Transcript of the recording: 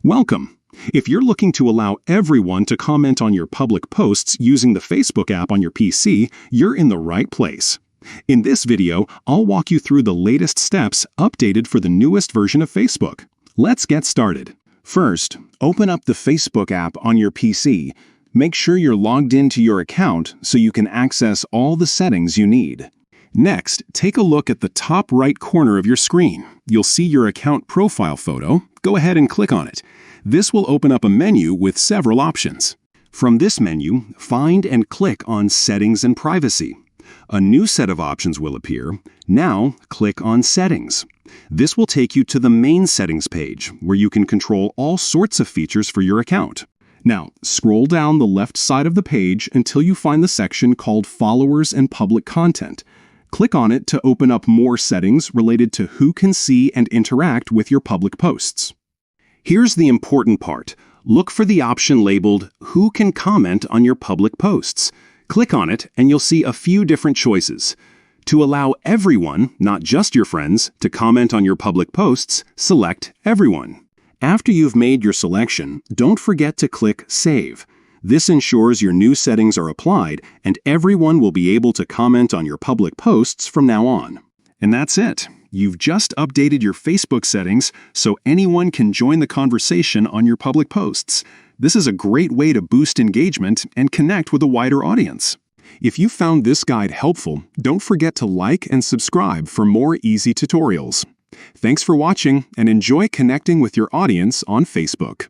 Welcome! If you're looking to allow everyone to comment on your public posts using the Facebook app on your PC, you're in the right place. In this video, I'll walk you through the latest steps updated for the newest version of Facebook. Let's get started. First, open up the Facebook app on your PC. Make sure you're logged into your account so you can access all the settings you need. Next, take a look at the top right corner of your screen. You'll see your account profile photo. Go ahead and click on it. This will open up a menu with several options. From this menu, find and click on Settings and Privacy. A new set of options will appear. Now, click on Settings. This will take you to the main settings page, where you can control all sorts of features for your account. Now, scroll down the left side of the page until you find the section called Followers and Public Content. Click on it to open up more settings related to who can see and interact with your public posts. Here's the important part. Look for the option labeled Who can comment on your public posts. Click on it and you'll see a few different choices. To allow everyone, not just your friends, to comment on your public posts, select Everyone. After you've made your selection, don't forget to click Save. This ensures your new settings are applied and everyone will be able to comment on your public posts from now on. And that's it. You've just updated your Facebook settings so anyone can join the conversation on your public posts. This is a great way to boost engagement and connect with a wider audience. If you found this guide helpful, don't forget to like and subscribe for more easy tutorials. Thanks for watching and enjoy connecting with your audience on Facebook.